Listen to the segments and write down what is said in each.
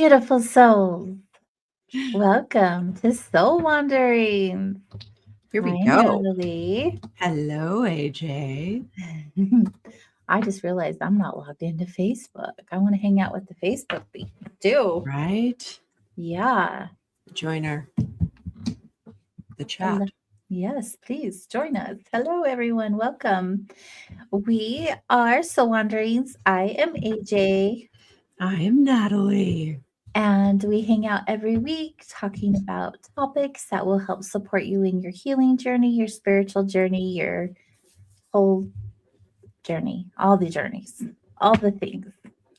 beautiful souls. Welcome to Soul Wanderings. Here we Hi, go. Natalie. Hello, AJ. I just realized I'm not logged into Facebook. I want to hang out with the Facebook people too. Right? Yeah. Join the Hello. chat. Yes, please join us. Hello, everyone. Welcome. We are Soul Wanderings. I am AJ. I am Natalie. And we hang out every week talking about topics that will help support you in your healing journey, your spiritual journey, your whole journey, all the journeys, all the things.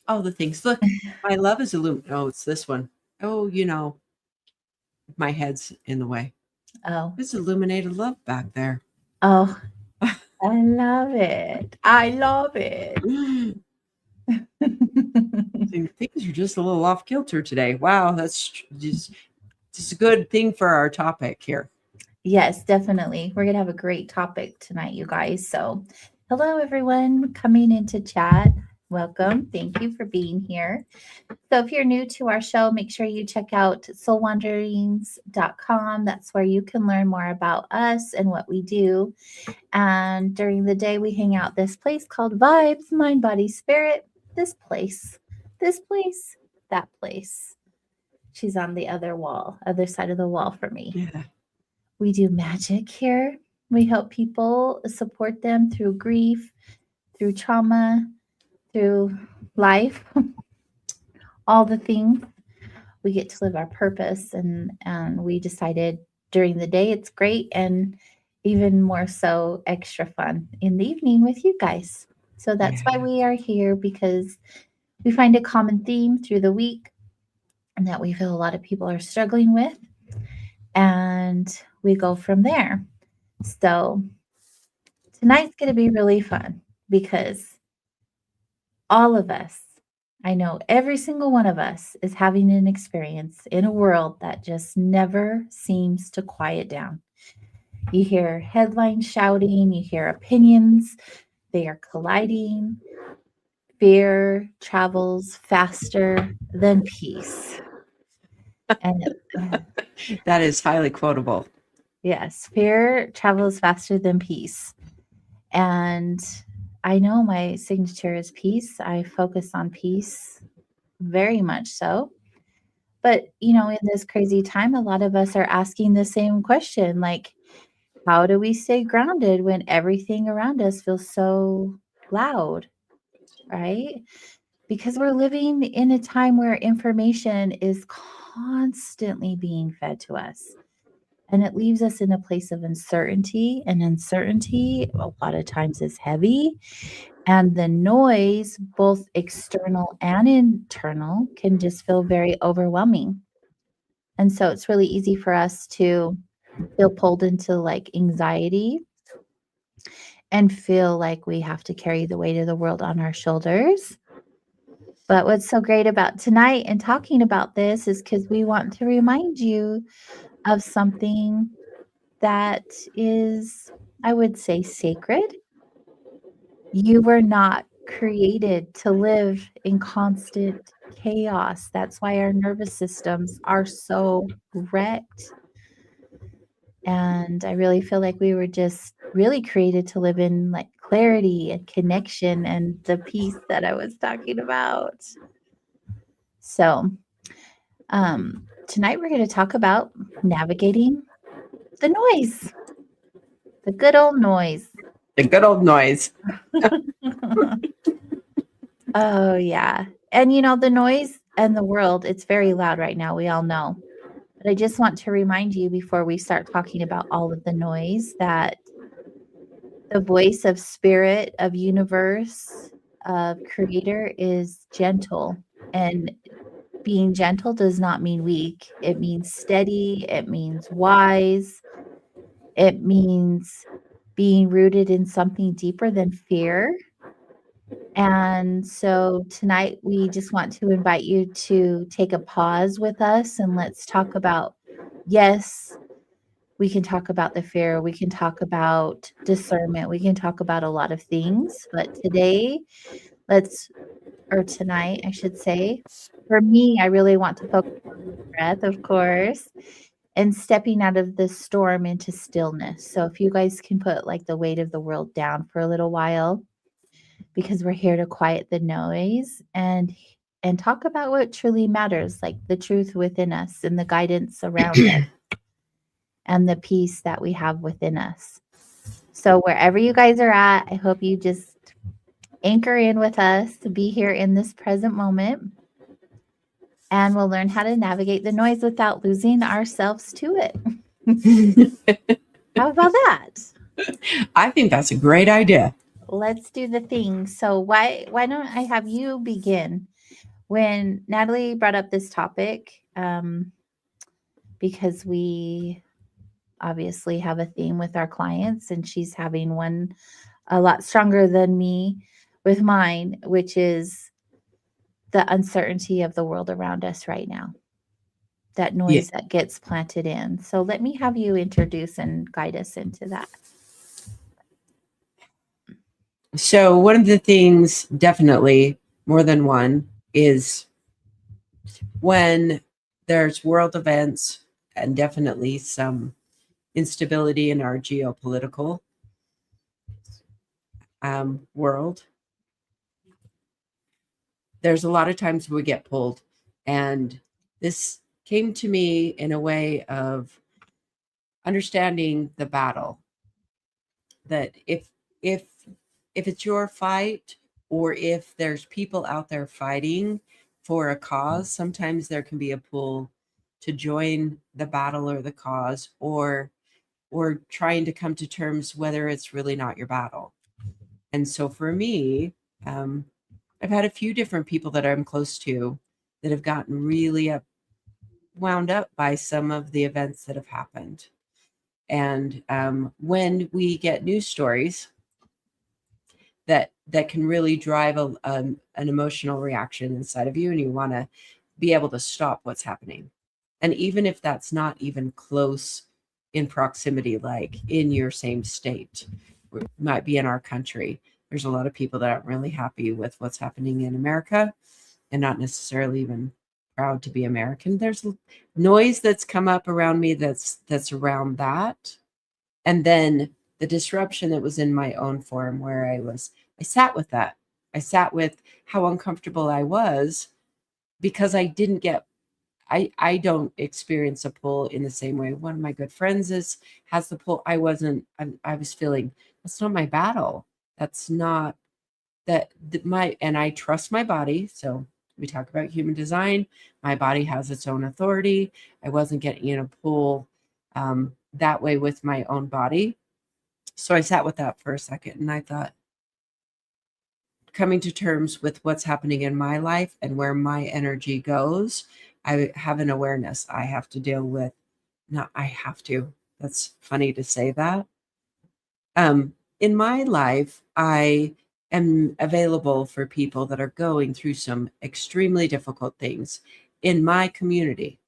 All the things. Look, my love is Oh, it's this one. Oh, my head's in the way. Oh, It's illuminated love back there. oh, I love it. I love it. Things are just a little off kilter today. Wow, that's just a good thing for our topic here. Yes, definitely. We're going to have a great topic tonight, you guys. So, hello, everyone coming into chat. Welcome. Thank you for being here. So, if you're new to our show, make sure you check out soulwanderings.com. That's where you can learn more about us and what we do. And during the day, we hang out this place called Vibes, Mind, Body, Spirit. This place, that place. She's on the other side of the wall for me. Yeah. We do magic here. We help people support them through grief, through trauma, through life, all the things. We get to live our purpose, and we decided during the day it's great, and even more so extra fun in the evening with you guys. So that's why we are here, because we find a common theme through the week and that we feel a lot of people are struggling with, and we go from there. So tonight's going to be really fun because all of us, I know every single one of us, is having an experience in a world that just never seems to quiet down. You hear headlines shouting, you hear opinions, they are colliding. Fear travels faster than peace. And That is highly quotable. yes, fear travels faster than peace. And I know my signature is peace. I focus on peace very much so. But, in this crazy time, a lot of us are asking the same question, like, how do we stay grounded when everything around us feels so loud, right? Because we're living in a time where information is constantly being fed to us. And it leaves us in a place of uncertainty. And uncertainty, a lot of times, is heavy. And the noise, both external and internal, can just feel very overwhelming. And so it's really easy for us to feel pulled into like anxiety and feel like we have to carry the weight of the world on our shoulders. But what's so great about tonight and talking about this is because we want to remind you of something that is, I would say, sacred. You were not created to live in constant chaos. That's why our nervous systems are so wrecked. And I really feel like we were just really created to live in like clarity and connection and the peace that I was talking about. So, tonight we're going to talk about navigating the noise, the good old noise. The good old noise. Oh, yeah. And the noise and the world, it's very loud right now. We all know. But I just want to remind you before we start talking about all of the noise that the voice of spirit, of universe, of creator is gentle. And being gentle does not mean weak. It means steady. It means wise. It means being rooted in something deeper than fear. And so tonight we just want to invite you to take a pause with us and let's talk about, yes, we can talk about the fear, we can talk about discernment, we can talk about a lot of things, but tonight, I should say, For me, I really want to focus on the breath, of course, and stepping out of the storm into stillness. So if you guys can put like the weight of the world down for a little while, because we're here to quiet the noise and talk about what truly matters, like the truth within us and the guidance around us and the peace that we have within us. So wherever you guys are at, I hope you just anchor in with us to be here in this present moment, and we'll learn how to navigate the noise without losing ourselves to it. How about that? I think that's a great idea. Let's do the thing. So why don't I have you begin? When Natalie brought up this topic, because we obviously have a theme with our clients, and she's having one a lot stronger than me with mine, which is the uncertainty of the world around us right now, that Yeah. noise that gets planted in. So let me have you introduce and guide us into that. So one of the things, definitely more than one, is when there's world events and definitely some instability in our geopolitical world, there's a lot of times we get pulled. And this came to me in a way of understanding the battle, that if it's your fight, or if there's people out there fighting for a cause, sometimes there can be a pull to join the battle or the cause, or trying to come to terms whether it's really not your battle. And so for me, I've had a few different people that I'm close to that have gotten really wound up by some of the events that have happened. And when we get news stories that can really drive an emotional reaction inside of you, and you want to be able to stop what's happening, and even if that's not even close in proximity, like in your same state, it might be in our country. There's a lot of people that aren't really happy with what's happening in America, and not necessarily even proud to be American. There's noise that's come up around me that's around that. And then the disruption that was in my own form, where I sat with that. I sat with how uncomfortable I was, because I didn't get, I don't experience a pull in the same way. One of my good friends has the pull. I wasn't, I was feeling, that's not my battle. That's not and I trust my body. So we talk about human design. My body has its own authority. I wasn't getting in a pull that way with my own body. So I sat with that for a second, and I thought, coming to terms with what's happening in my life and where my energy goes, I have an awareness I have to deal with. Not I have to. That's funny to say that. In my life, I am available for people that are going through some extremely difficult things in my community,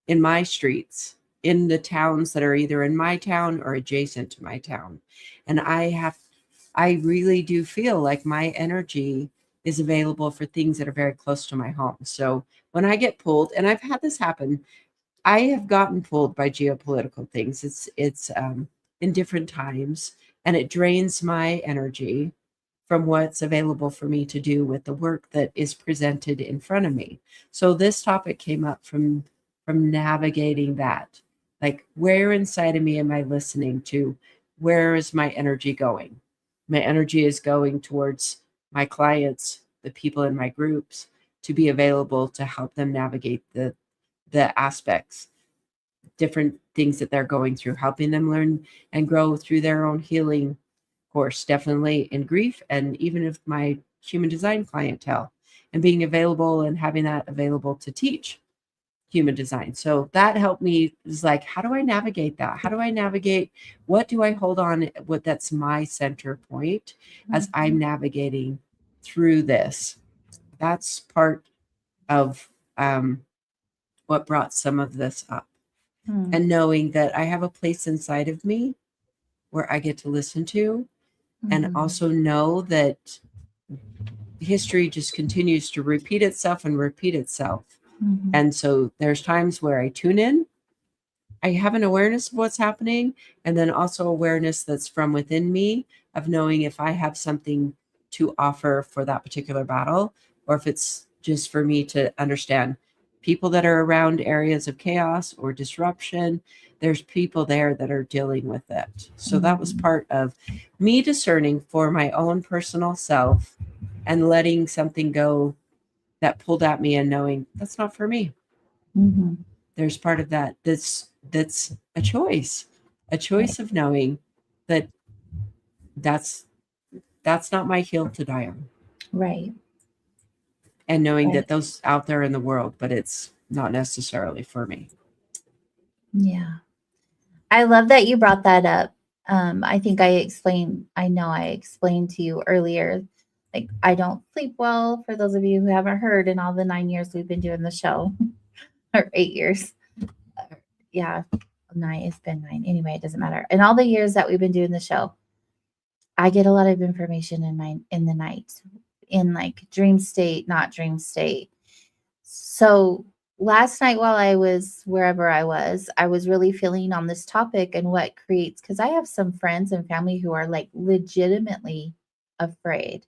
in my streets, in the towns that are either in my town or adjacent to my town. And I really do feel like my energy is available for things that are very close to my home. So when I get pulled, and I've had this happen, I have gotten pulled by geopolitical things. It's in different times, and it drains my energy from what's available for me to do with the work that is presented in front of me. So this topic came up from navigating that. Like, where inside of me am I listening to? Where is my energy going? My energy is going towards my clients, the people in my groups, to be available to help them navigate the aspects, different things that they're going through, helping them learn and grow through their own healing course, definitely in grief, and even if my human design clientele, and being available and having that available to teach human design. So that helped me. Is like, how do I navigate that? How do I navigate? What do I hold on? What that's my center point as I'm navigating through this. That's part of what brought some of this up. And knowing that I have a place inside of me where I get to listen to, and also know that history just continues to repeat itself and repeat itself. Mhm. And so there's times where I tune in, I have an awareness of what's happening, and then also awareness that's from within me of knowing if I have something to offer for that particular battle, or if it's just for me to understand people that are around areas of chaos or disruption. There's people there that are dealing with it. So that was part of me discerning for my own personal self and letting something go that pulled at me and knowing that's not for me. Mhm. There's part of that that's a choice of knowing that that's not my hill to die on, Right. and knowing Right. that those out there in the world, but it's not necessarily for me. Yeah. I love that you brought that up. I think I know I explained to you earlier, like I don't sleep well, for those of you who haven't heard, in all the 9 years we've been doing the show, or 8 years. Yeah, nine, it's been 9. Anyway, it doesn't matter. In all the years that we've been doing the show, I get a lot of information in the night, in like dream state, not dream state. So last night while I was wherever I was really feeling on this topic and what creates, because I have some friends and family who are like legitimately afraid.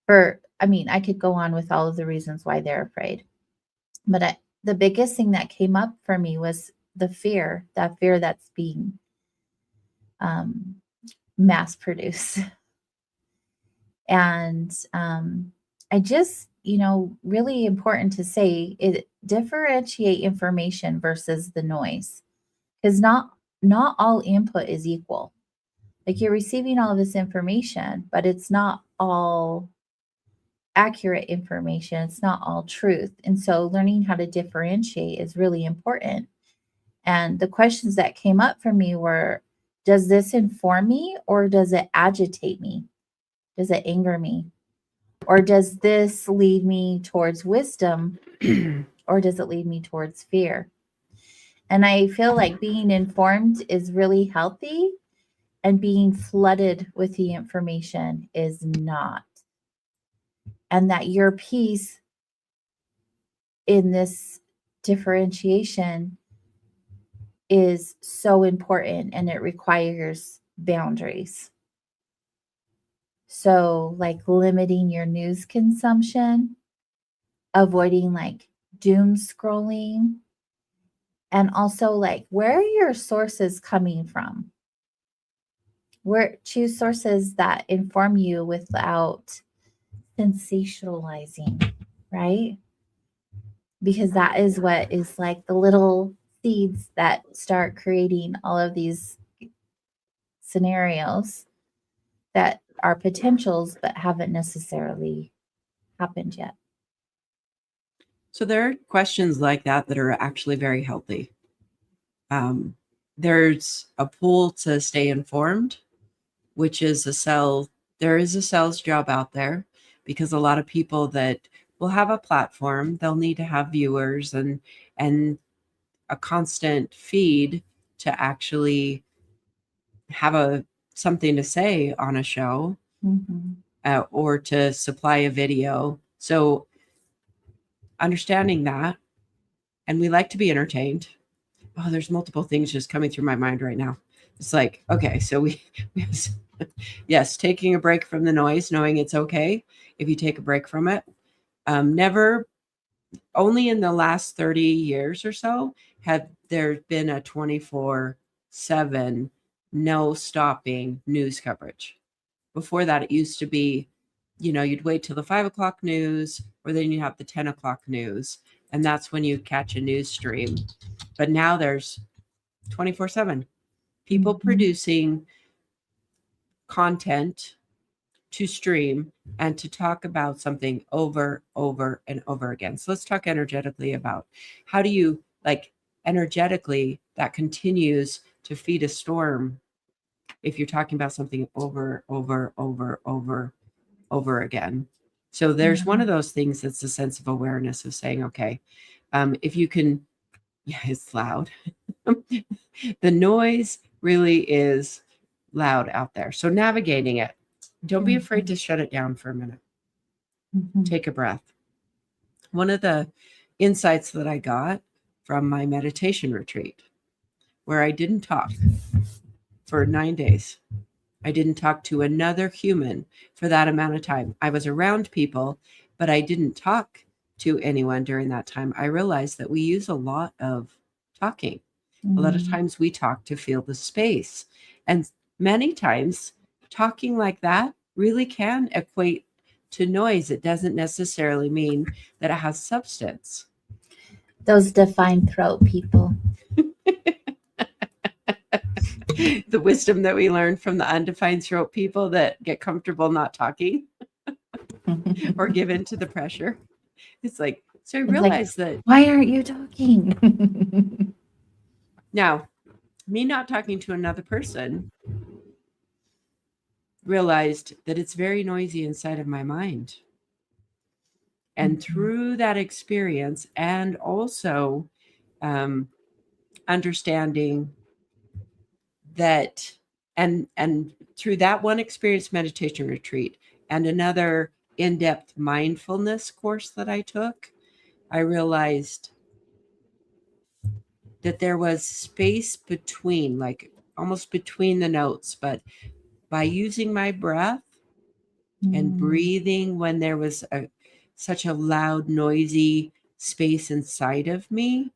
I mean, I could go on with all of the reasons why they're afraid, but the biggest thing that came up for me was that fear that's being um, mass produced. And I just, really important to say it, differentiate information versus the noise, because not all input is equal. Like you're receiving all this information, but it's not all accurate information. It's not all truth. And so learning how to differentiate is really important. And the questions that came up for me were, does this inform me or does it agitate me? Does it anger me? Or does this lead me towards wisdom or does it lead me towards fear? And I feel like being informed is really healthy and being flooded with the information is not. And that your piece in this differentiation is so important and it requires boundaries. So, like limiting your news consumption, avoiding like doom scrolling, and also like where are your sources coming from? Where choose sources that inform you without sensationalizing, right? Because that is what is like the little seeds that start creating all of these scenarios that are potentials but haven't necessarily happened yet. So there are questions like that that are actually very healthy. There's a pull to stay informed, which is there is a sales job out there, because a lot of people that will have a platform, they'll need to have viewers and a constant feed to actually have something to say on a show, or to supply a video. So understanding that, and we like to be entertained. Oh, there's multiple things just coming through my mind right now. It's like, okay, so we yes, taking a break from the noise, knowing it's okay if you take a break from it. Never, only in the last 30 years or so have there been a 24/7 no stopping news coverage. Before that, it used to be, you'd wait till the 5 o'clock news, or then you have the 10 o'clock news, and that's when you catch a news stream. But now there's 24/7 people producing content to stream and to talk about something over, and over again. So let's talk energetically about how do you, like, energetically that continues to feed a storm if you're talking about something over, over again. So there's one of those things that's a sense of awareness of saying, okay, if you can, yeah, it's loud. The noise really is loud out there. So navigating it, don't be afraid to shut it down for a minute. Mhm. Take a breath. One of the insights that I got from my meditation retreat, where I didn't talk for 9 days. I didn't talk to another human for that amount of time. I was around people, but I didn't talk to anyone during that time. I realized that we use a lot of talking. A lot of Mm. times we talk to fill the space. And many times talking like that really can equate to noise. It doesn't necessarily mean that it has substance. Those defined throat people. The wisdom that we learn from the undefined throat people that get comfortable not talking or give in to the pressure. It's like, so I It's like, realized that why aren't you talking? now, me not talking to another person realized that it's very noisy inside of my mind. And through that experience, and also um, understanding that, and through that one experience meditation retreat and another in-depth mindfulness course that I took, I realized that there was space between, like almost between the notes, but by using my breath and breathing when there was such a loud, noisy space inside of me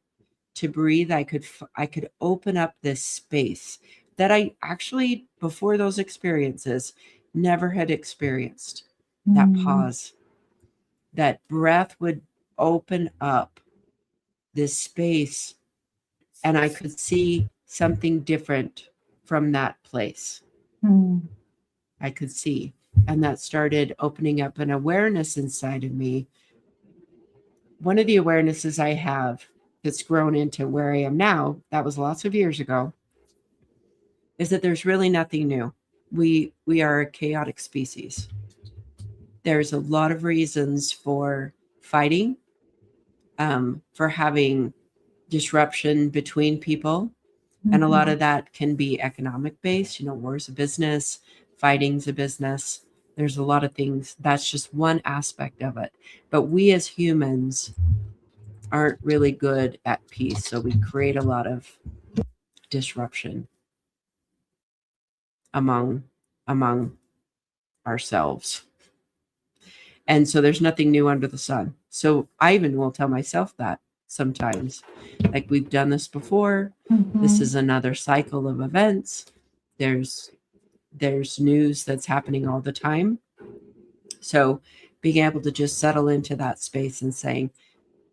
to breathe, I could open up this space that I actually, before those experiences, never had experienced. That pause, that breath would open up this space, and I could see something different from that place. I could see. And that started opening up an awareness inside of me. One of the awarenesses I have that's grown into where I am now, that was lots of years ago, is that there's really nothing new. We are a chaotic species. There's a lot of reasons for fighting, for having disruption between people. And a lot of that can be economic based. War's a business, fighting's a business. There's a lot of things. That's just one aspect of it. But we as humans aren't really good at peace. So we create a lot of disruption among ourselves. And so there's nothing new under the sun. So I even will tell myself that sometimes. Like, we've done this before. This is another cycle of events. There's news that's happening all the time. So being able to just settle into that space and saying,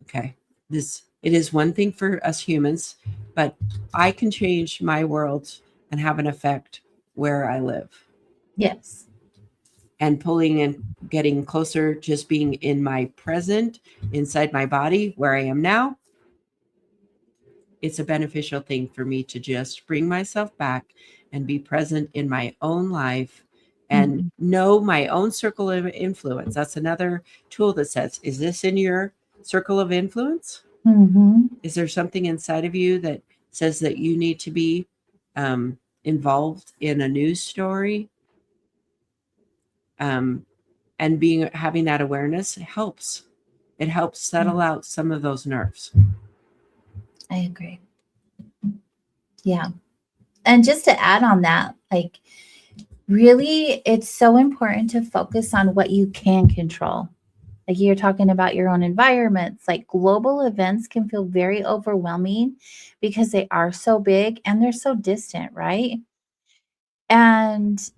okay, it is one thing for us humans, but I can change my world and have an effect where I live. Yes. And pulling and getting closer, just being in my present, inside my body where I am now, it's a beneficial thing for me to just bring myself back and be present in my own life and know my own circle of influence. That's another tool that says, is this in your circle of influence? Is there something inside of you that says that you need to be involved in a news story? And having that awareness helps. It helps settle out some of those nerves. I agree. Yeah. And just to add on that, like, really, it's so important to focus on what you can control. Like, you're talking about your own environments. Like, global events can feel very overwhelming because they are so big and they're so distant, right? And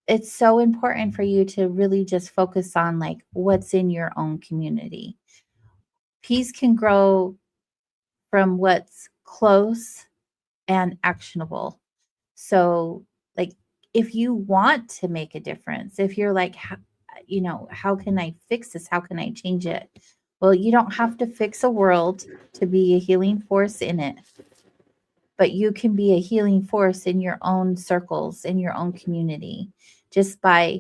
it's so important for you to really just focus on like what's in your own community. Peace can grow from what's close and actionable. So, like, if you want to make a difference, if you're like, how can I fix this? How can I change it? Well, you don't have to fix a world to be a healing force in it, but you can be a healing force in your own circles, in your own community, just by,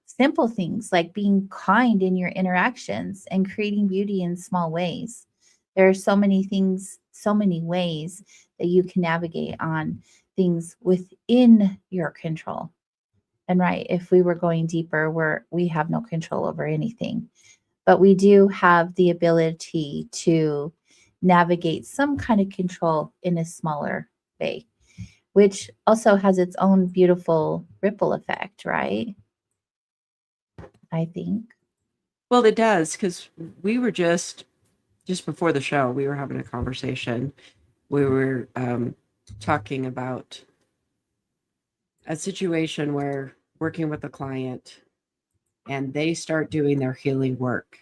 simple things like being kind in your interactions and creating beauty in small ways. There are so many things, so many ways that you can navigate on things within your control. And right, if we were going deeper, we have no control over anything. But we do have the ability to navigate some kind of control in a smaller way, which also has its own beautiful ripple effect, right? I think. Well, it does, because we were just before the show, we were having a conversation. We were talking about a situation where working with a client and they start doing their healing work.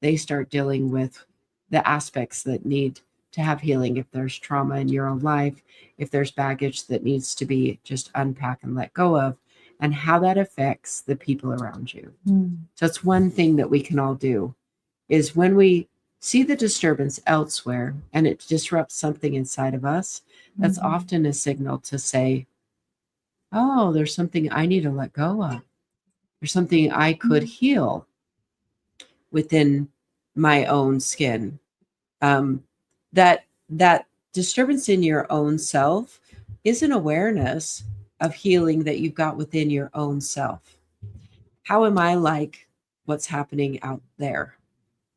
They start dealing with the aspects that need to have healing. If there's trauma in your own life, if there's baggage that needs to be just unpacked and let go of, and how that affects the people around you. So it's one thing that we can all do is when we see the disturbance elsewhere and it disrupts something inside of us, that's often a signal to say, oh, there's something I need to let go of. There's something I could heal within my own skin. That disturbance in your own self is an awareness of healing that you've got within your own self. How am I like what's happening out there?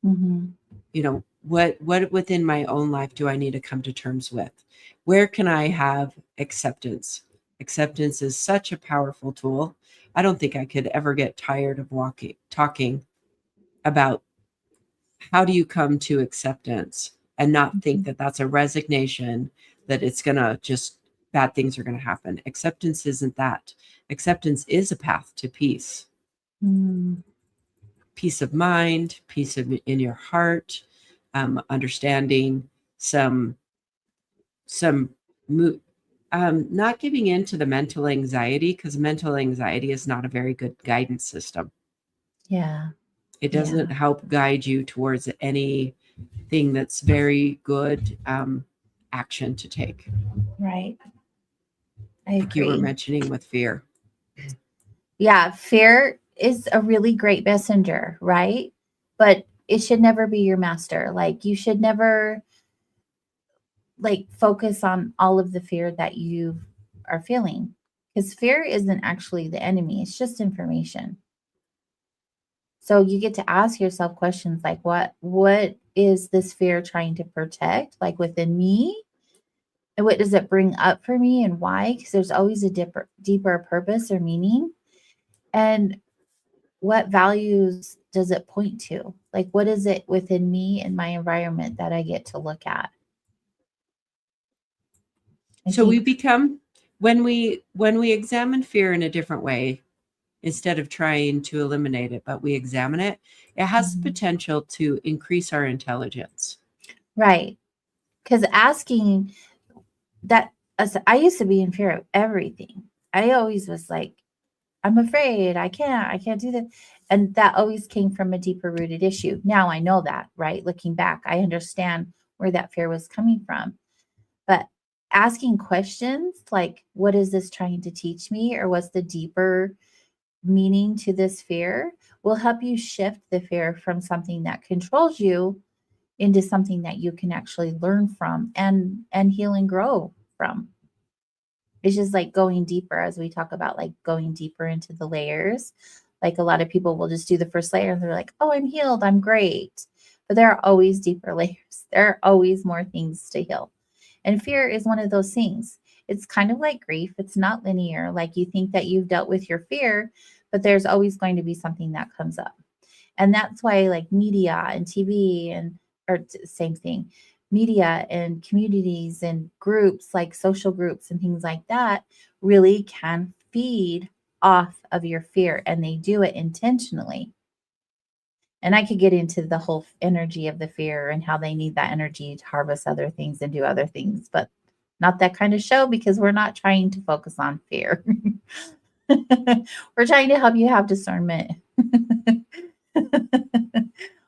You know, what within my own life do I need to come to terms with? Where can I have acceptance? Acceptance is such a powerful tool. I don't think I could ever get tired of talking about how do you come to acceptance and not think that that's a resignation, that it's going to just bad things are going to happen. Acceptance isn't that. Acceptance is a path to peace. Peace of mind, peace in your heart, understanding some not giving in to the mental anxiety, because mental anxiety is not a very good guidance system. Yeah. It doesn't help guide you towards anything that's very good action to take. Right. I Like you were agree. mentioning with fear. Yeah, fear is a really great messenger, right? But it should never be your master. Like you should never like focus on all of the fear that you are feeling, because fear isn't actually the enemy. It's just information. So you get to ask yourself questions like what is this fear trying to protect, like within me? And what does it bring up for me and why? Because there's always a deeper purpose or meaning. And what values does it point to? Like, what is it within me and my environment that I get to look at? I So we think, become, when we examine fear in a different way, instead of trying to eliminate it, but we examine it, it has the potential to increase our intelligence. right. Because asking that, I used to be in fear of everything. I always was like, I'm afraid, I can't do that. And that always came from a deeper rooted issue. Now I know that, right? Looking back, I understand where that fear was coming from. But asking questions like, what is this trying to teach me? Or what's the deeper meaning to this fear will help you shift the fear from something that controls you into something that you can actually learn from and heal and grow from. It's just like going deeper, as we talk about, like going deeper into the layers. Like a lot of people will just do the first layer and they're like, oh, I'm healed, I'm great. But there are always deeper layers. There are always more things to heal. And fear is one of those things. It's kind of like grief. It's not linear. Like you think that you've dealt with your fear, but there's always going to be something that comes up. And that's why like media and TV and or same thing, media and communities and groups like social groups and things like that really can feed off of your fear, and they do it intentionally. And I could get into the whole energy of the fear and how they need that energy to harvest other things and do other things, but not that kind of show, because we're not trying to focus on fear. We're trying to help you have discernment.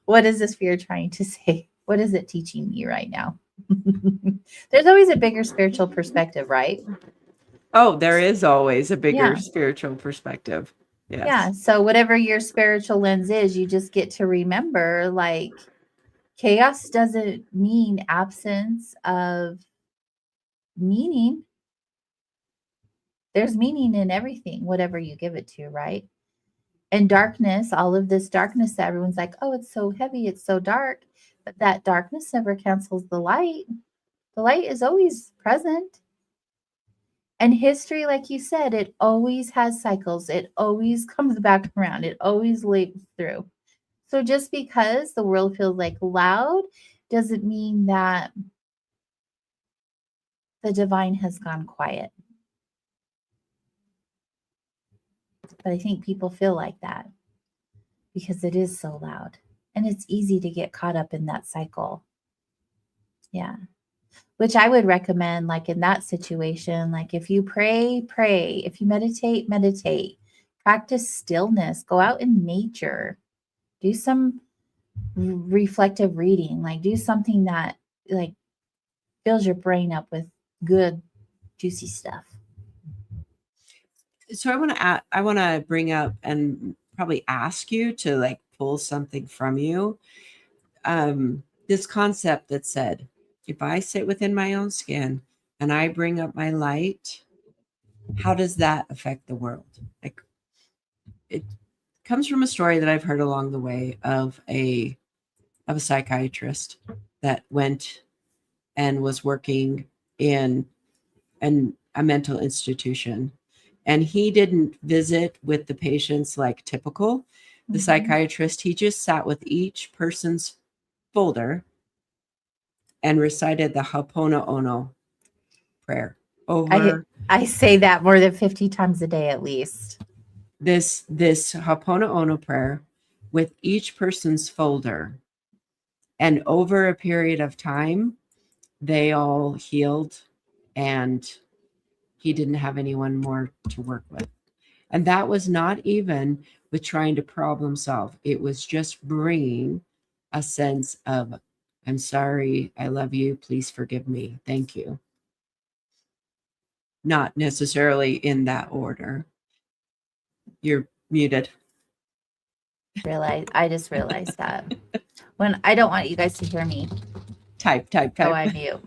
What is this fear trying to say? What is it teaching me right now? There's always a bigger spiritual perspective, right? Oh, there is always a bigger Yeah. spiritual perspective. Yes. Yeah. So, whatever your spiritual lens is, you just get to remember like chaos doesn't mean absence of meaning. There's meaning in everything, whatever you give it to, right? And darkness, all of this darkness that everyone's like, oh, it's so heavy, it's so dark. But that darkness never cancels the light. The light is always present. And history, like you said, it always has cycles. It always comes back around. It always leaps through. So just because the world feels like loud doesn't mean that the divine has gone quiet. But I think people feel like that because it is so loud. And it's easy to get caught up in that cycle. Yeah. Which I would recommend, like in that situation, like if you pray, pray. If you meditate, meditate. Practice stillness. Go out in nature. Do some reflective reading. Like do something that like fills your brain up with good, juicy stuff. So I want to bring up and probably ask you to like pull something from you. This concept that said, if I sit within my own skin and I bring up my light, how does that affect the world? Like, it comes from a story that I've heard along the way of a psychiatrist that went and was working in a mental institution. And he didn't visit with the patients like typical. The psychiatrist, he just sat with each person's folder and recited the Ho'oponopono prayer over. I say that more than 50 times a day at least. This Ho'oponopono prayer with each person's folder. And over a period of time, they all healed and he didn't have anyone more to work with. And that was not even with trying to problem solve. It was just bringing a sense of, I'm sorry, I love you, please forgive me, thank you. Not necessarily in that order. You're muted. I just realized that. When I don't want you guys to hear me. Type. So I mute.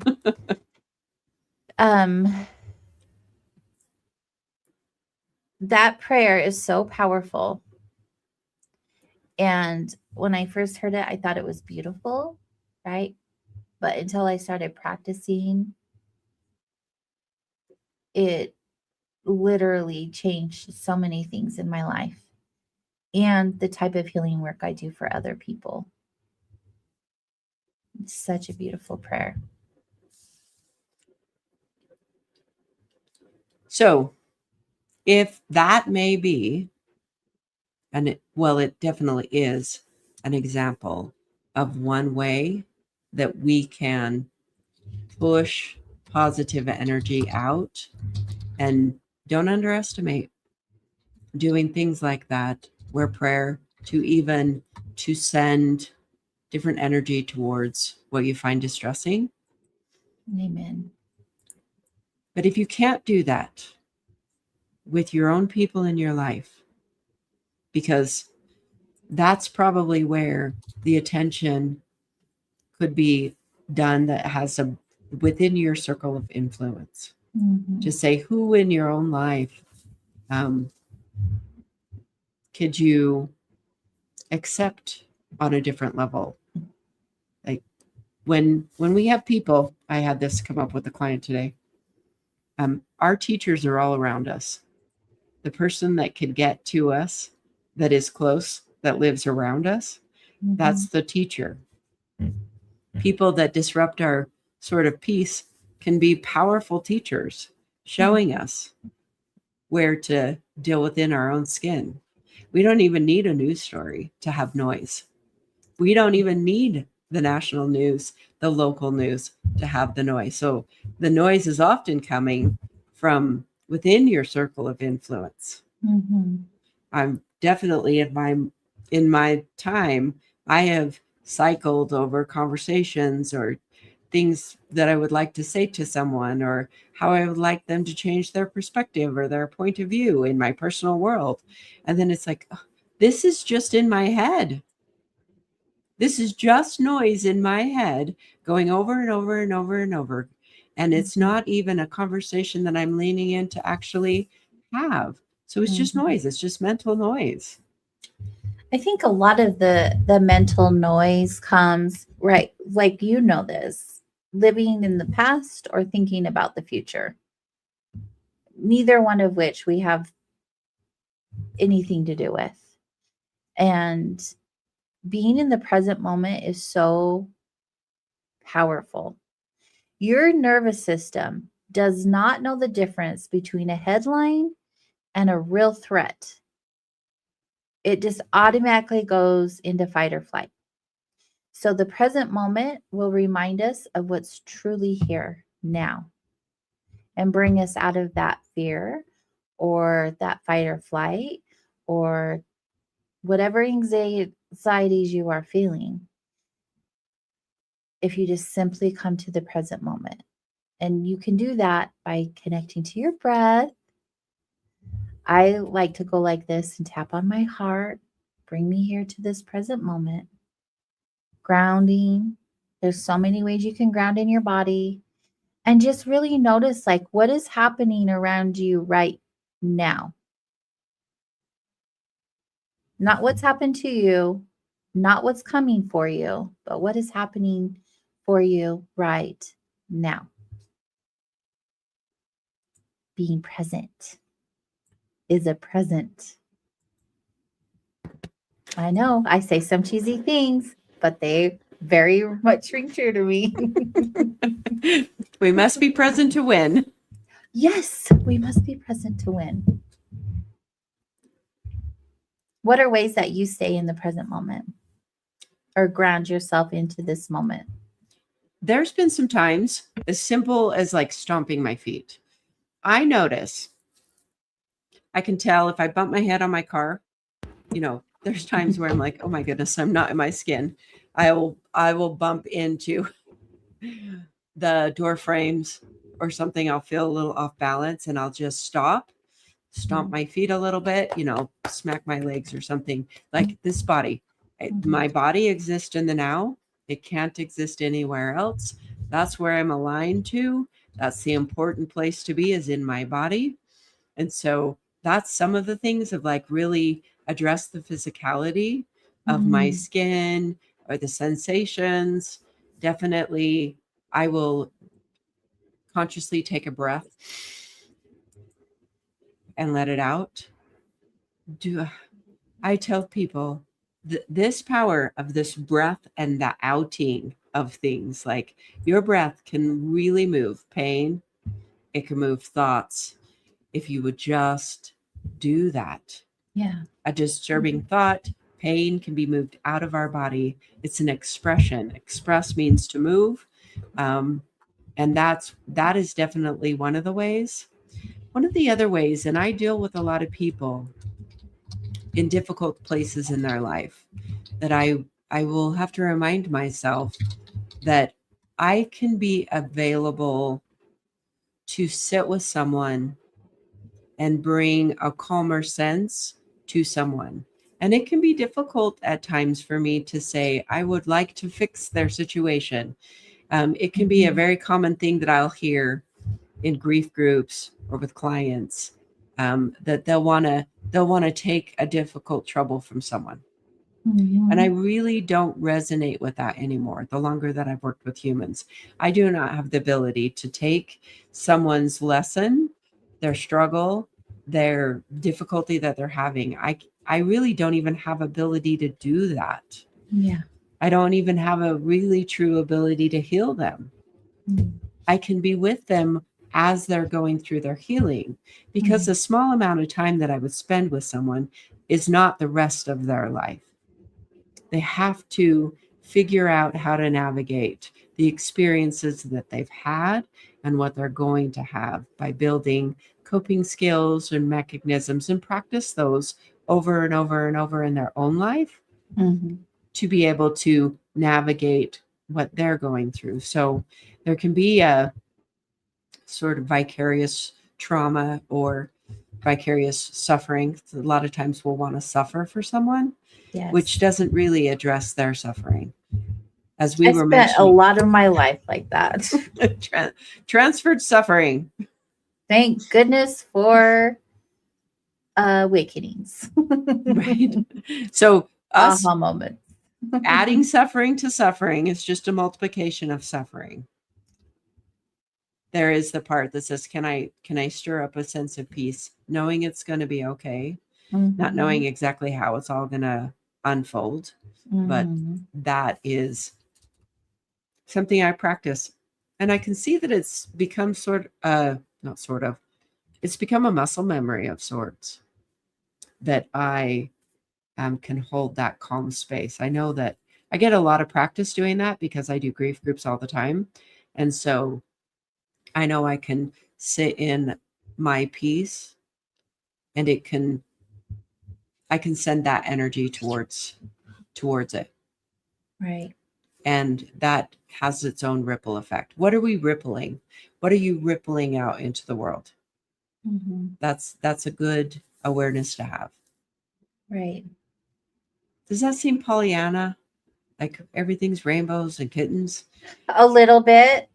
That prayer is so powerful. And when I first heard it, I thought it was beautiful, right? But until I started practicing, it literally changed so many things in my life and the type of healing work I do for other people. It's such a beautiful prayer. So if that may be, and it definitely is an example of one way that we can push positive energy out, and don't underestimate doing things like that, where prayer to send different energy towards what you find distressing. Amen. But if you can't do that with your own people in your life, because that's probably where the attention could be done, that has a within your circle of influence. To say, who in your own life could you accept on a different level? Like when we have people, I had this come up with a client today. Our teachers are all around us. The person that could get to us, that is close, that lives around us, that's the teacher. People that disrupt our sort of peace can be powerful teachers, showing us where to deal within our own skin. We don't even need a news story to have noise. We don't even need the national news, the local news to have the noise. So the noise is often coming from within your circle of influence. I'm definitely in my time, I have cycled over conversations or things that I would like to say to someone, or how I would like them to change their perspective or their point of view in my personal world. And then it's like, oh, this is just in my head. This is just noise in my head going over and over and over and over. And it's not even a conversation that I'm leaning in to actually have. So it's just noise. It's just mental noise. I think a lot of the mental noise comes, right, like you know this, living in the past or thinking about the future. Neither one of which we have anything to do with. And being in the present moment is so powerful. Your nervous system does not know the difference between a headline and a real threat. It just automatically goes into fight or flight. So the present moment will remind us of what's truly here now and bring us out of that fear or that fight or flight or whatever anxieties you are feeling. If you just simply come to the present moment. And you can do that by connecting to your breath. I like to go like this and tap on my heart, bring me here to this present moment. Grounding. There's so many ways you can ground in your body. And just really notice like what is happening around you right now. Not what's happened to you, not what's coming for you, but what is happening for you right now. Being present is a present. I know I say some cheesy things, but they very much ring true to me. We must be present to win. Yes, we must be present to win. What are ways that you stay in the present moment or ground yourself into this moment? There's been some times as simple as like stomping my feet. I notice, I can tell if I bump my head on my car, there's times where I'm like, oh my goodness, I'm not in my skin. I will bump into the door frames or something. I'll feel a little off balance and I'll just stomp my feet a little bit, smack my legs or something. Like this body. My body exists in the now. It can't exist anywhere else. That's where I'm aligned to. That's the important place to be, is in my body. And so that's some of the things of like really address the physicality of my skin or the sensations. Definitely, I will consciously take a breath and let it out. I tell people this power of this breath and the outing of things, like your breath can really move pain. It can move thoughts. If you would just do that. Yeah. A disturbing thought, pain can be moved out of our body. It's an expression. Express means to move. And that is definitely one of the ways. One of the other ways, and I deal with a lot of people in difficult places in their life, that I will have to remind myself that I can be available to sit with someone and bring a calmer sense to someone. And it can be difficult at times for me to say, I would like to fix their situation. It can be a very common thing that I'll hear in grief groups or with clients, that they'll want to take a difficult trouble from someone. And I really don't resonate with that anymore. The longer that I've worked with humans, I do not have the ability to take someone's lesson, their struggle, their difficulty that they're having. I really don't even have ability to do that. Yeah. I don't even have a really true ability to heal them. I can be with them as they're going through their healing, because a small amount of time that I would spend with someone is not the rest of their life. They have to figure out how to navigate the experiences that they've had and what they're going to have by building coping skills and mechanisms, and practice those over and over and over in their own life to be able to navigate what they're going through. So there can be a sort of vicarious trauma or vicarious suffering. A lot of times we'll want to suffer for someone, Yes. which doesn't really address their suffering. as we I were spent a mentioning. lot of my life like that. Transferred suffering. Thank goodness for awakenings. Right. So us Aha moments. adding suffering to suffering is just a multiplication of suffering. There is the part that says, can I stir up a sense of peace, knowing it's going to be okay, not knowing exactly how it's all going to unfold, but that is something I practice. And I can see that it's become not sort of, it's become a muscle memory of sorts, that I can hold that calm space. I know that I get a lot of practice doing that because I do grief groups all the time. And so I know I can sit in my peace, and I can send that energy towards it. Right. And that has its own ripple effect. What are we rippling? What are you rippling out into the world? That's a good awareness to have. Right. Does that seem Pollyanna? Like everything's rainbows and kittens? A little bit.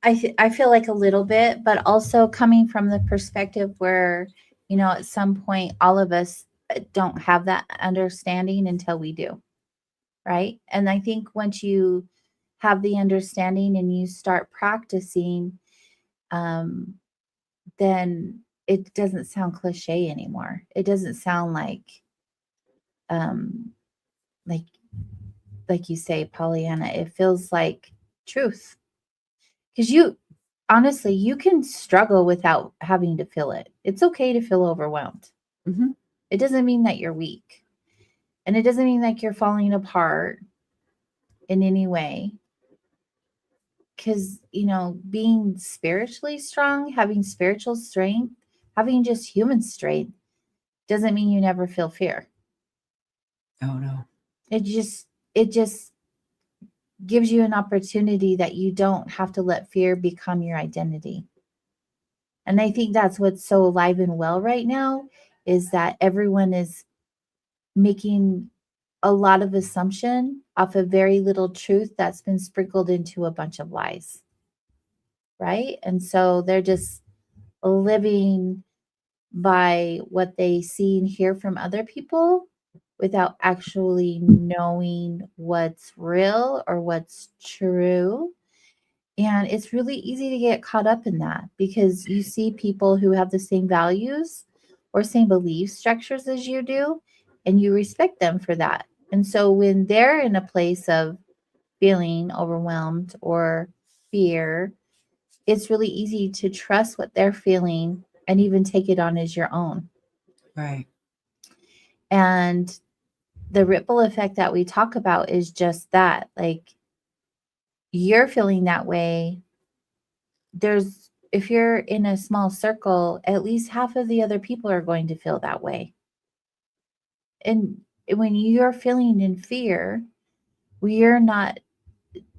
I feel like a little bit, but also coming from the perspective where, at some point, all of us don't have that understanding until we do. Right. And I think once you have the understanding and you start practicing, then it doesn't sound cliche anymore. It doesn't sound um, like, like you say, Pollyanna. It feels like truth. Because honestly, you can struggle without having to feel it. It's okay to feel overwhelmed. Mm-hmm. It doesn't mean that you're weak. And it doesn't mean like you're falling apart in any way. Because, being spiritually strong, having spiritual strength, having just human strength doesn't mean you never feel fear. Oh, no. It just gives you an opportunity that you don't have to let fear become your identity. And I think that's what's so alive and well right now is that everyone is making a lot of assumption off of very little truth that's been sprinkled into a bunch of lies. Right? And so they're just living by what they see and hear from other people without actually knowing what's real or what's true. And it's really easy to get caught up in that because you see people who have the same values or same belief structures as you do, and you respect them for that. And so when they're in a place of feeling overwhelmed or fear, it's really easy to trust what they're feeling and even take it on as your own. Right. And the ripple effect that we talk about is just that. Like, you're feeling that way. If you're in a small circle, at least half of the other people are going to feel that way. And when you're feeling in fear, we're not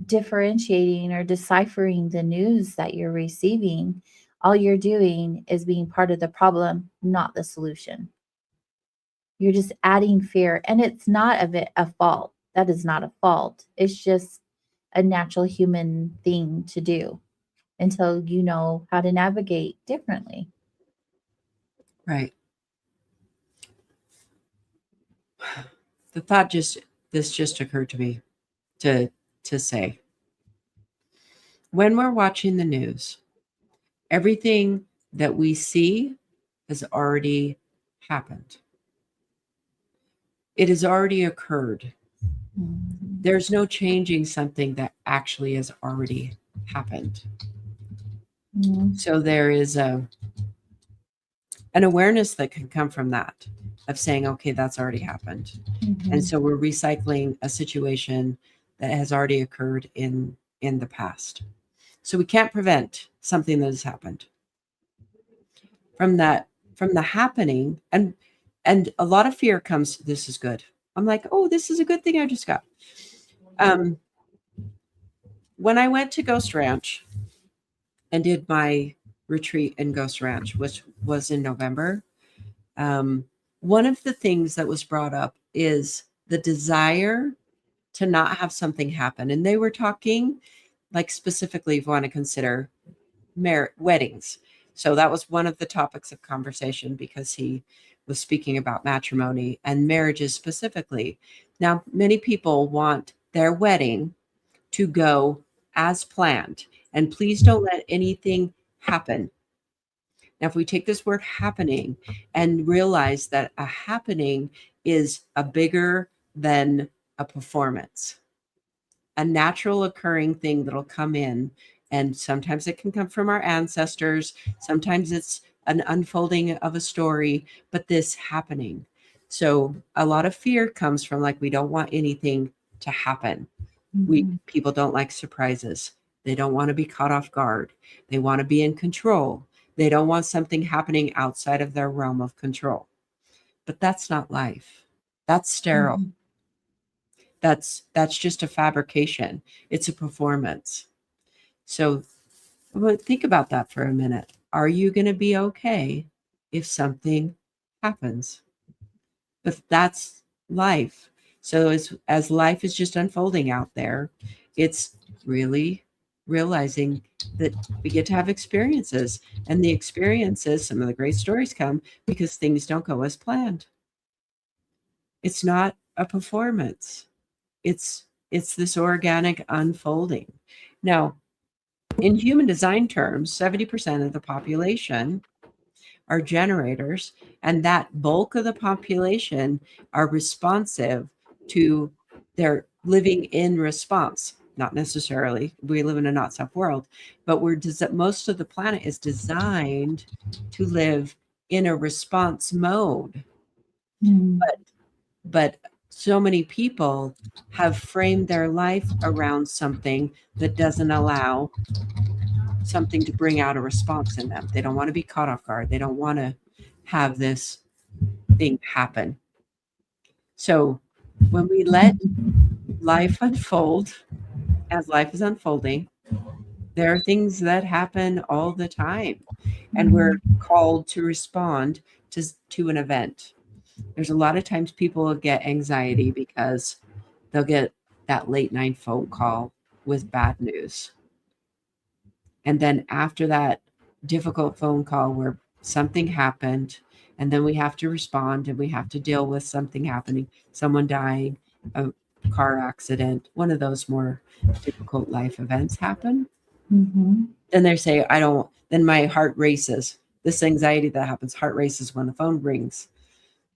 differentiating or deciphering the news that you're receiving. All you're doing is being part of the problem, not the solution. You're just adding fear. And it's not a fault. That is not a fault. It's just a natural human thing to do until you know how to navigate differently. Right. The thought this just occurred to me to say, when we're watching the news, everything that we see has already happened. It has already occurred. There's no changing something that actually has already happened. So there is an awareness that can come from that, of saying, okay, that's already happened. And so we're recycling a situation that has already occurred in the past. So we can't prevent something that has happened. From the happening, and a lot of fear comes, this is good. I'm like, oh, this is a good thing I just got. When I went to Ghost Ranch and did my retreat in Ghost Ranch, which was in November, one of the things that was brought up is the desire to not have something happen. And they were talking, like, specifically, if you want to consider weddings. So that was one of the topics of conversation, because he was speaking about matrimony and marriages specifically. Now, many people want their wedding to go as planned, and please don't let anything happen. Now, if we take this word happening and realize that a happening is a bigger than a performance, a natural occurring thing that'll come in. And sometimes it can come from our ancestors. Sometimes it's an unfolding of a story, but this happening. So a lot of fear comes from, like, we don't want anything to happen. People don't like surprises. They don't want to be caught off guard. They want to be in control. They don't want something happening outside of their realm of control. But that's not life. That's sterile. That's just a fabrication. It's a performance. So think about that for a minute. Are you going to be okay if something happens? But that's life. So as life is just unfolding out there, it's really realizing that we get to have experiences, and the experiences, some of the great stories come because things don't go as planned. It's not a performance. It's this organic unfolding. Now, in human design terms, 70% of the population are generators, and that bulk of the population are responsive to their living in response. Not necessarily, we live in a not self world, but most of the planet is designed to live in a response mode. But so many people have framed their life around something that doesn't allow something to bring out a response in them. They don't want to be caught off guard. They don't want to have this thing happen. So when we let life unfold as life is unfolding, there are things that happen all the time, and we're called to respond to an event. There's a lot of times people will get anxiety because they'll get that late night phone call with bad news. And then after that difficult phone call where something happened, and then we have to respond and we have to deal with something happening, someone dying, a car accident, one of those more difficult life events happen. Then they say, then my heart races. This anxiety that happens, heart races when the phone rings.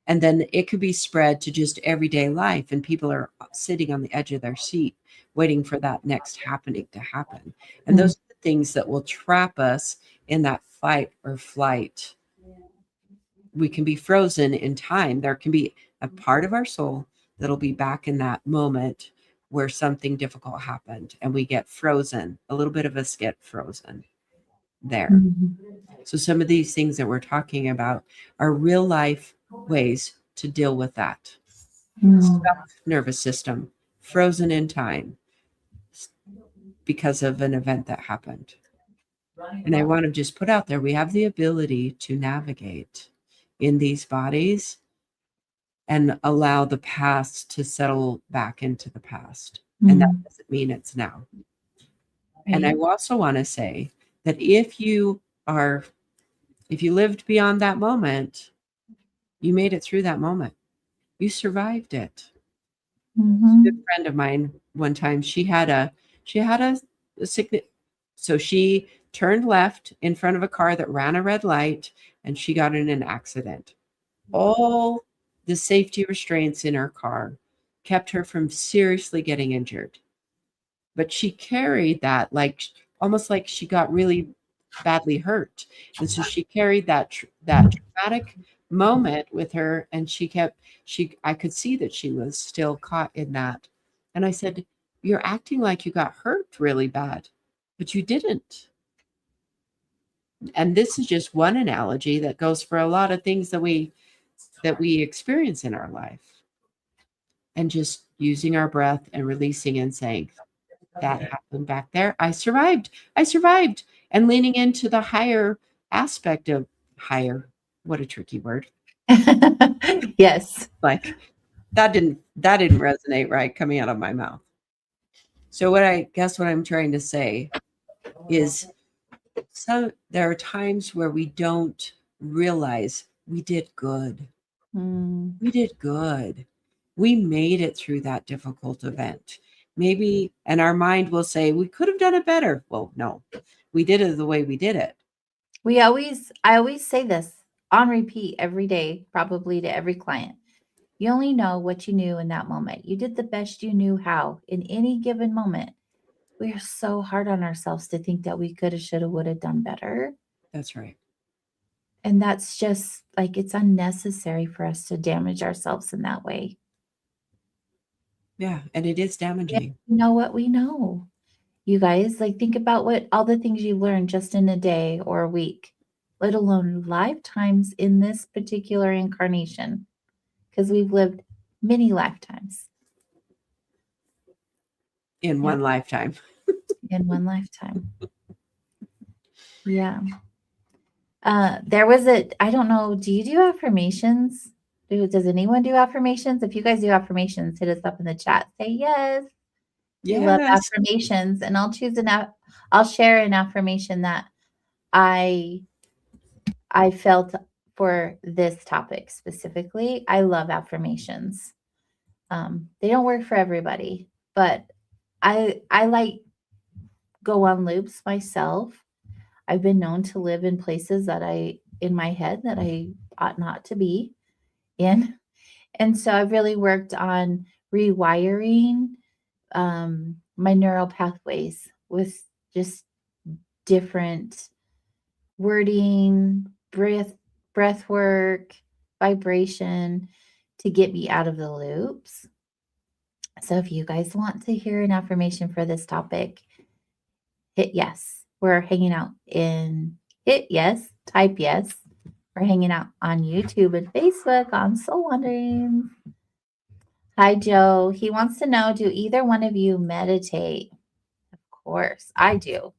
And then it could be spread to just everyday life, and people are sitting on the edge of their seat waiting for that next happening to happen. And those are the things that will trap us in that fight or flight. We can be frozen in time. There can be a part of our soul that'll be back in that moment where something difficult happened, and we get frozen. A little bit of us get frozen there. So some of these things that we're talking about are real life ways to deal with that. Stuck nervous system, frozen in time because of an event that happened. And I want to just put out there, we have the ability to navigate in these bodies and allow the past to settle back into the past. And that doesn't mean it's now. And I also want to say that if you lived beyond that moment, you made it through that moment. You survived it. A good friend of mine, one time, she had a sickness. So she turned left in front of a car that ran a red light, and she got in an accident. All the safety restraints in her car kept her from seriously getting injured. But she carried that, like, almost like she got really badly hurt. And so she carried that traumatic moment with her, and I could see that she was still caught in that. And I said, you're acting like you got hurt really bad, but you didn't. And this is just one analogy that goes for a lot of things that we experience in our life. And just using our breath and releasing and saying, that happened back there. I survived. And leaning into the higher aspect of higher, what a tricky word. Yes. Like That didn't resonate right coming out of my mouth. So what I'm trying to say is, there are times where we don't realize we did good. Mm. We did good. We made it through that difficult event. Maybe, and our mind will say, we could have done it better. Well, no, we did it the way we did it. I always say this on repeat every day, probably to every client. You only know what you knew in that moment. You did the best you knew how in any given moment. We are so hard on ourselves to think that we could have, should have, would have done better. That's right. And that's just like, it's unnecessary for us to damage ourselves in that way. Yeah. And it is damaging. We know what we know. You guys, like, think about what all the things you learned just in a day or a week, let alone lifetimes in this particular incarnation, because we've lived many lifetimes. In one lifetime. In one lifetime. Yeah. There was I don't know, do you do affirmations? Does anyone do affirmations? If you guys do affirmations, hit us up in the chat. Say yes. We love Yes. affirmations, and I'll share an affirmation that I felt for this topic specifically. I love affirmations. They don't work for everybody, but I like go on loops myself. I've been known to live in places in my head that I ought not to be in. And so I've really worked on rewiring my neural pathways with just different wording, breath work, vibration to get me out of the loops. So if you guys want to hear an affirmation for this topic, hit yes. We're hanging out hit yes, type yes. We're hanging out on YouTube and Facebook on Soul Wanderings. Hi, Joe. He wants to know, do either one of you meditate? Of course, I do.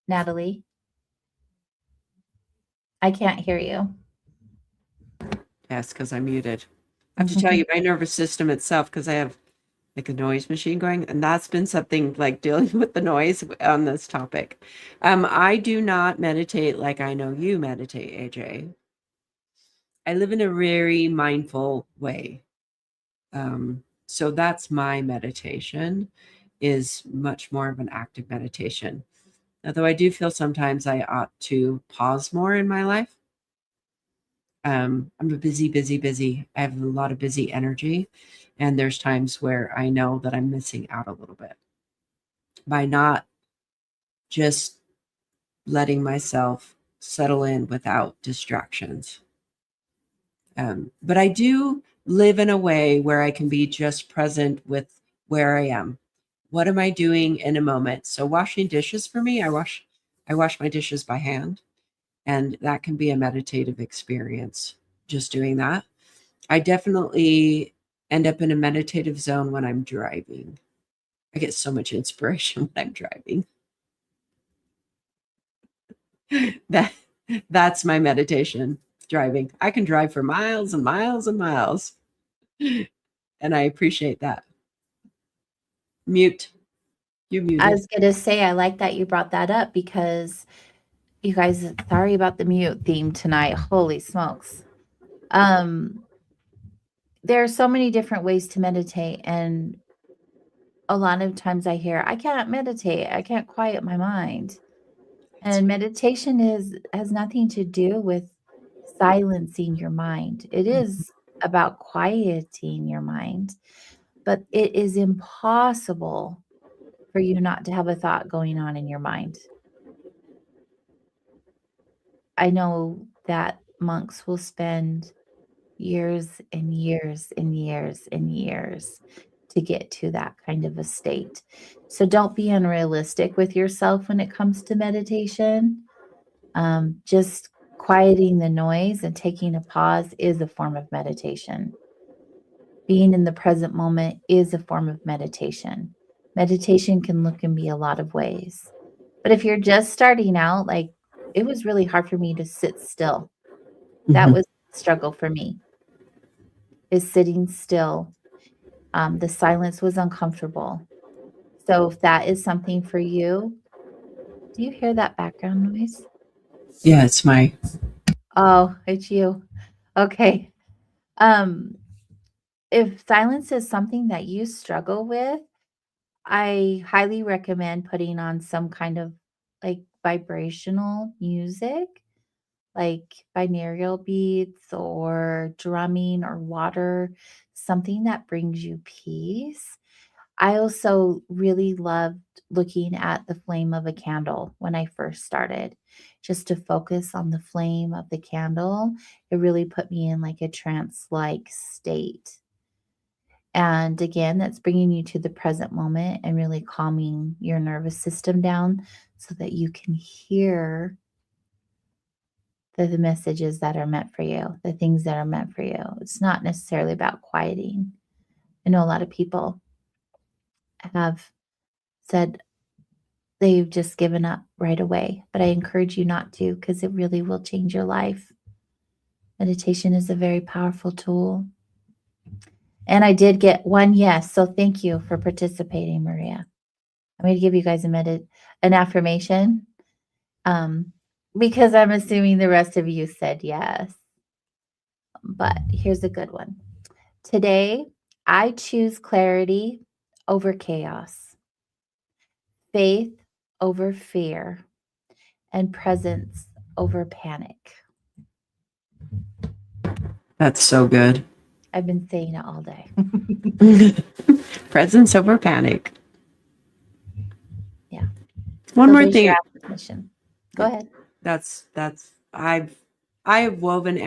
Natalie, I can't hear you. Yes, because I'm muted. I have to tell you, my nervous system itself, because I have like a noise machine going, and that's been something like dealing with the noise on this topic. I do not meditate like I know you meditate, AJ. I live in a very mindful way. So that's my meditation, is much more of an active meditation. Although I do feel sometimes I ought to pause more in my life. I'm a busy. I have a lot of busy energy. And there's times where I know that I'm missing out a little bit by not just letting myself settle in without distractions. But I do live in a way where I can be just present with where I am. What am I doing in a moment? So washing dishes for me, I wash my dishes by hand, and that can be a meditative experience, just doing that. I definitely end up in a meditative zone when I'm driving. I get so much inspiration when I'm driving. That's my meditation, driving. I can drive for miles and miles and miles. And I appreciate that. Mute. You muted. I was going to say, I like that you brought that up because you guys, sorry about the mute theme tonight. Holy smokes. There are so many different ways to meditate. And a lot of times I hear, I can't meditate. I can't quiet my mind. And meditation has nothing to do with silencing your mind. It is about quieting your mind, but it is impossible for you not to have a thought going on in your mind. I know that monks will spend years and years and years and years to get to that kind of a state. So don't be unrealistic with yourself when it comes to meditation. Just quieting the noise and taking a pause is a form of meditation. Being in the present moment is a form of meditation. Meditation can look and be a lot of ways. But if you're just starting out, like, it was really hard for me to sit still. That was a struggle for me. is sitting still. The silence was uncomfortable. So if that is something for you, do you hear that background noise? Yeah, it's my. Oh, it's you. Okay. Um, if silence is something that you struggle with, I highly recommend putting on some kind of like vibrational music, like binaural beats or drumming or water, something that brings you peace. I also really loved looking at the flame of a candle when I first started, just to focus on the flame of the candle. It really put me in like a trance like state. And again, that's bringing you to the present moment and really calming your nervous system down so that you can hear the messages that are meant for you, the things that are meant for you. It's not necessarily about quieting. I know a lot of people have said they've just given up right away, but I encourage you not to because it really will change your life. Meditation is a very powerful tool. And I did get one yes, so thank you for participating, Maria. I'm going to give you guys an affirmation um, because I'm assuming the rest of you said yes. But here's a good one. Today, I choose clarity over chaos, faith over fear, and presence over panic. That's so good. I've been saying it all day. Presence over panic. Yeah. One So more there's your thing. affirmation. Go ahead. That's I've woven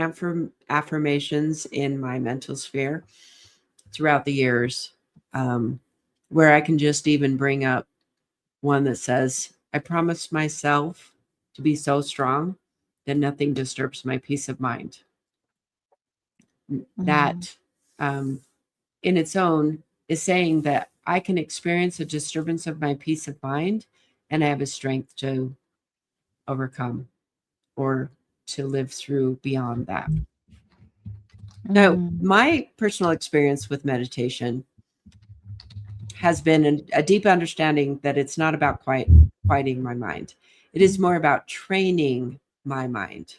affirmations in my mental sphere throughout the years, where I can just even bring up one that says, "I promise myself to be so strong that nothing disturbs my peace of mind." Mm, That, in its own, is saying that I can experience a disturbance of my peace of mind, and I have a strength to overcome or to live through beyond that. Now, mm, my personal experience with meditation has been a deep understanding that it's not about quieting my mind. It is more about training my mind.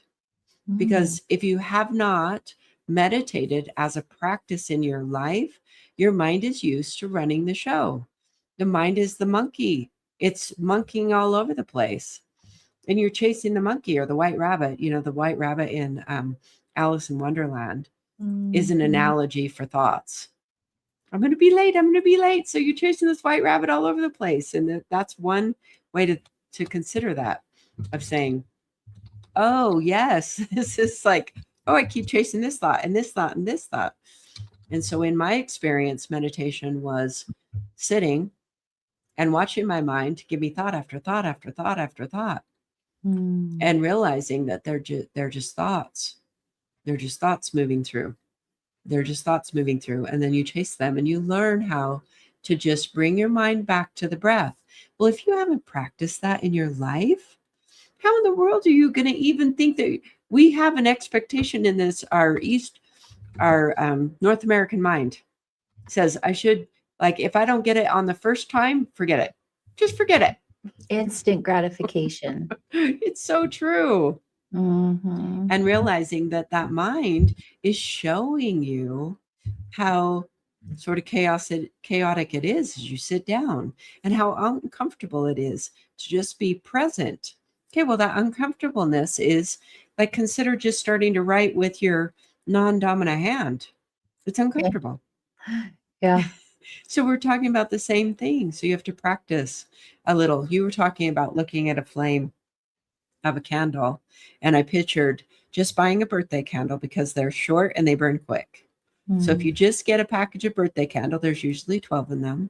mm, Because if you have not meditated as a practice in your life, your mind is used to running the show. The mind is the monkey, it's monkeying all over the place. And you're chasing the monkey or the white rabbit. You know, the white rabbit in Alice in Wonderland is an mhm, analogy for thoughts. I'm going to be late. I'm going to be late. So you're chasing this white rabbit all over the place. And that's one way to consider that, of saying, oh, yes, this is like, oh, I keep chasing this thought and this thought and this thought. And so in my experience, meditation was sitting and watching my mind give me thought after thought after thought after thought, mm. and realizing that they're just thoughts. They're just thoughts moving through. They're just thoughts moving through. And then you chase them and you learn how to just bring your mind back to the breath. Well, if you haven't practiced that in your life, how in the world are you going to even think that we have an expectation in this? Our North American mind says, I should, like, if I don't get it on the first time, forget it. Just forget it. Instant gratification. It's so true. Mhm. And realizing that that mind is showing you how sort of chaotic it is as you sit down, and how uncomfortable it is to just be present. Okay, well, that uncomfortableness is like, consider just starting to write with your non-dominant hand. It's Yeah. uncomfortable. Yeah. So we're talking about the same thing. So you have to practice a little. You were talking about looking at a flame of a candle, and I pictured just buying a birthday candle because they're short and they burn quick. So if Mm. you just get a package of birthday candle, there's usually 12 in them,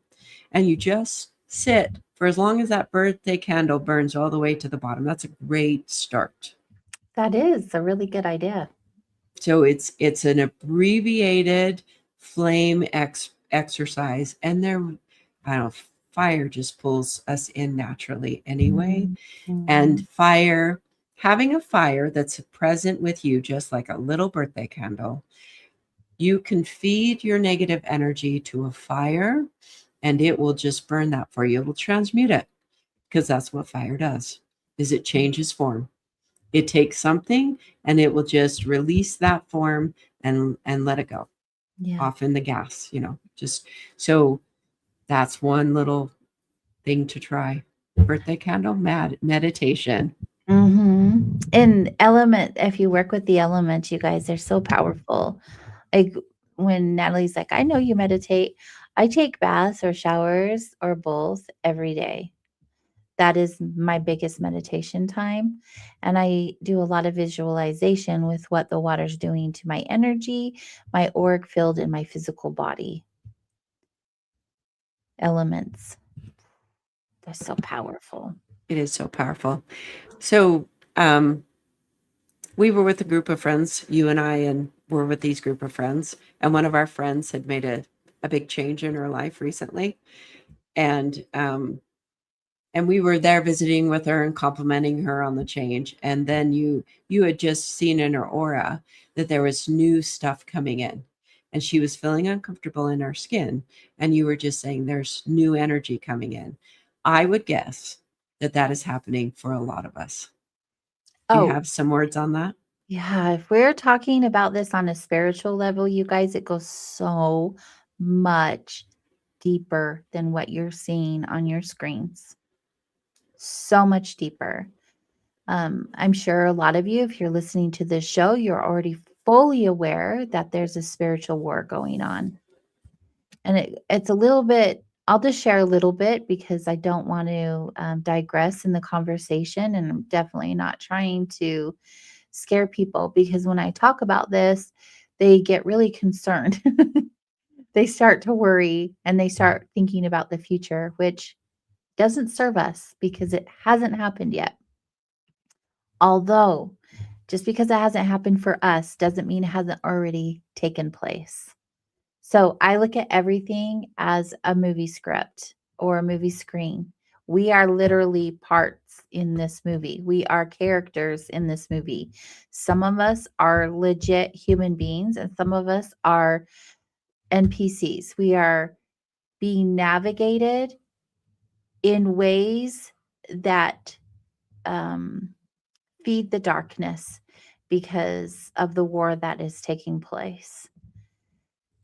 and you just sit for as long as that birthday candle burns all the way to the bottom. That's a great start. That is a really good idea. So it's an abbreviated flame exercise, and there, I don't know, fire just pulls us in naturally anyway. Mm, And mhm. having a fire that's present with you, just like a little birthday candle, You can feed your negative energy to a fire and it will just burn that for you. It will transmute it, because that's what fire does, is it changes form. It takes something and it will just release that form and let it go Yeah. off in the gas, just so that's one little thing to try. Birthday candle meditation. And element, if you work with the elements, you guys, they're so powerful. Like when Natalie's like, I know you meditate. I take baths or showers or both every day. That is my biggest meditation time. And I do a lot of visualization with what the water's doing to my energy, my auric field, and my physical body. Elements. They're so powerful. It is so powerful. So we were with a group of friends, you and I, and we're with these group of friends. And one of our friends had made a big change in her life recently. And we were there visiting with her and complimenting her on the change. And then you had just seen in her aura that there was new stuff coming in. And she was feeling uncomfortable in her skin. And you were just saying there's new energy coming in. I would guess that that is happening for a lot of us. Do you Oh, have some words on that? yeah. If we're talking about this on a spiritual level, you guys, it goes so much deeper than what you're seeing on your screens. So much deeper. I'm sure a lot of you, if you're listening to this show, you're already fully aware that there's a spiritual war going on. And it's a little bit, I'll just share a little bit because I don't want to digress in the conversation. And I'm definitely not trying to scare people, because when I talk about this, they get really concerned. They start to worry and they start thinking about the future, which doesn't serve us because it hasn't happened yet. Although, just because it hasn't happened for us doesn't mean it hasn't already taken place. So I look at everything as a movie script or a movie screen. We are literally parts in this movie. We are characters in this movie. Some of us are legit human beings, and some of us are NPCs. We are being navigated in ways that um, feed the darkness because of the war that is taking place.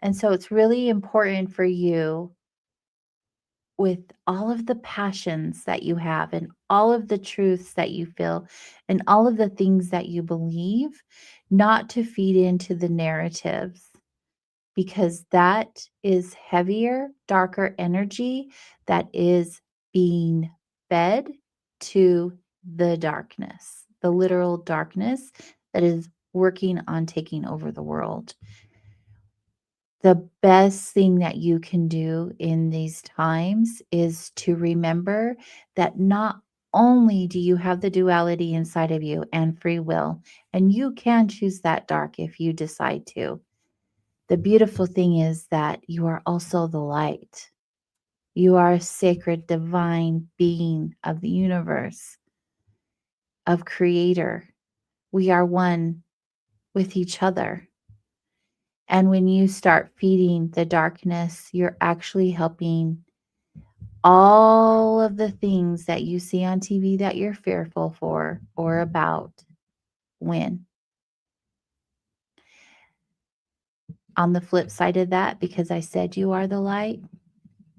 And so it's really important for you, with all of the passions that you have and all of the truths that you feel and all of the things that you believe, not to feed into the narratives, because that is heavier, darker energy that is being fed to the darkness, the literal darkness that is working on taking over the world. The best thing that you can do in these times is to remember that not only do you have the duality inside of you and free will, and you can choose that dark if you decide to. The beautiful thing is that you are also the light. You are a sacred, divine being of the universe, of Creator. We are one with each other. And when you start feeding the darkness, you're actually helping all of the things that you see on TV that you're fearful for or about win. On the flip side of that, because I said you are the light,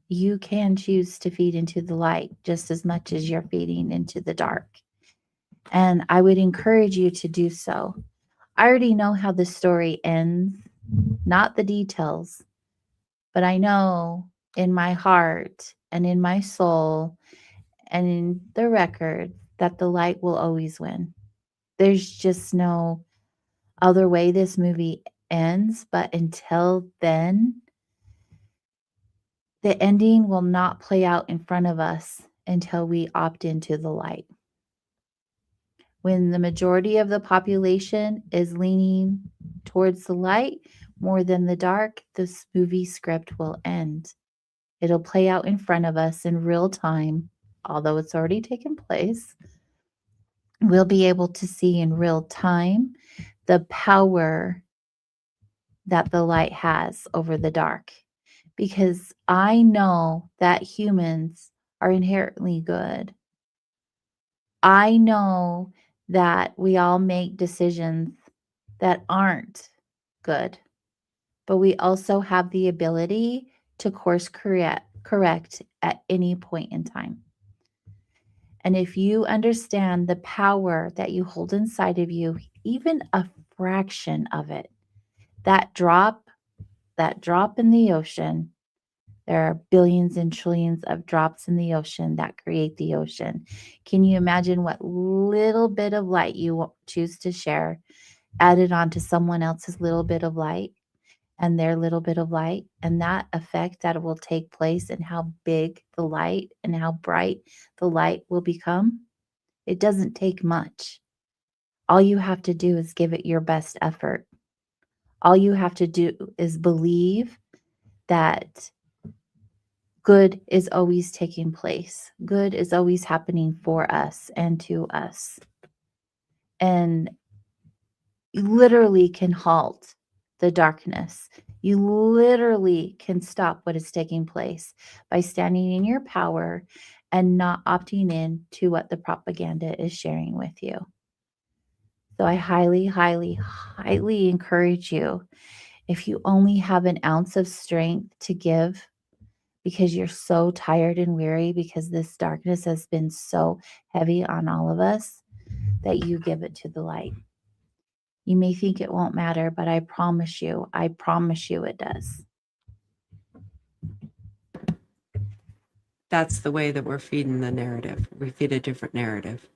you can choose to feed into the light just as much as you're feeding into the dark. And I would encourage you to do so. I already know how the story ends, not the details, but I know in my heart and in my soul and in the record that the light will always win. There's just no other way this movie ends, but until then, the ending will not play out in front of us until we opt into the light. When the majority of the population is leaning towards the light more than the dark, this movie script will end. It'll play out in front of us in real time, although it's already taken place. We'll be able to see in real time the power that the light has over the dark, because I know that humans are inherently good. I know that we all make decisions that aren't good, but we also have the ability to course correct at any point in time. And if you understand the power that you hold inside of you, even a fraction of it, that drop in the ocean, there are billions and trillions of drops in the ocean that create the ocean. Can you imagine what little bit of light you choose to share added onto someone else's little bit of light and their little bit of light, and that effect that will take place and how big the light and how bright the light will become? It doesn't take much. All you have to do is give it your best effort. All you have to do is believe that good is always taking place. Good is always happening for us and to us. And you literally can halt the darkness. You literally can stop what is taking place by standing in your power and not opting in to what the propaganda is sharing with you. So I highly, highly, highly encourage you, if you only have an ounce of strength to give, because you're so tired and weary, because this darkness has been so heavy on all of us, that you give it to the light. You may think it won't matter, but I promise you it does. That's the way that we're feeding the narrative. We feed a different narrative.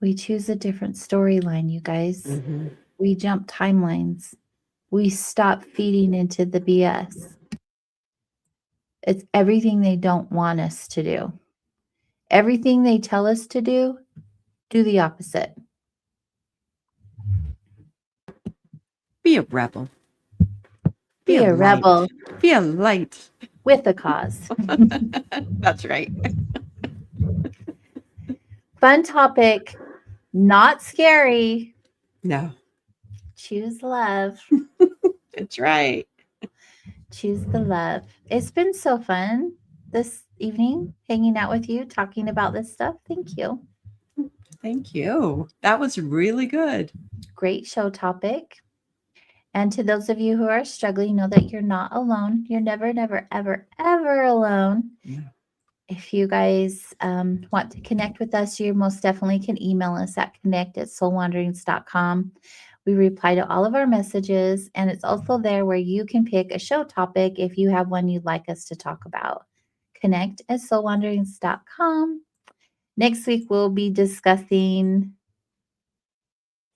We choose a different storyline, you guys. Mm-hmm. We jump timelines. We stop feeding into the BS. It's everything they don't want us to do. Everything they tell us to do the opposite. Be a rebel. Be a rebel. Be a light. With a cause. That's right. Fun topic. Not scary. No. Choose love. That's right. Choose the love. It's been so fun this evening hanging out with you, talking about this stuff. Thank you. Thank you. That was really good. Great show topic. And to those of you who are struggling, know that you're not alone. You're never, never, ever, ever alone. No. If you guys want to connect with us, you most definitely can email us at connect@soulwanderings.com. We reply to all of our messages, and it's also there where you can pick a show topic if you have one you'd like us to talk about. Connect@soulwanderings.com. Next week, we'll be discussing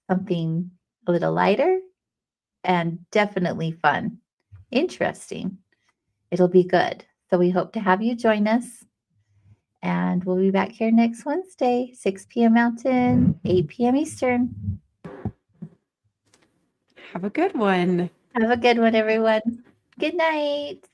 something a little lighter and definitely fun. Interesting. It'll be good. So we hope to have you join us. And we'll be back here next Wednesday, 6 p.m. Mountain, 8 p.m. Eastern. Have a good one. Have a good one, everyone. Good night.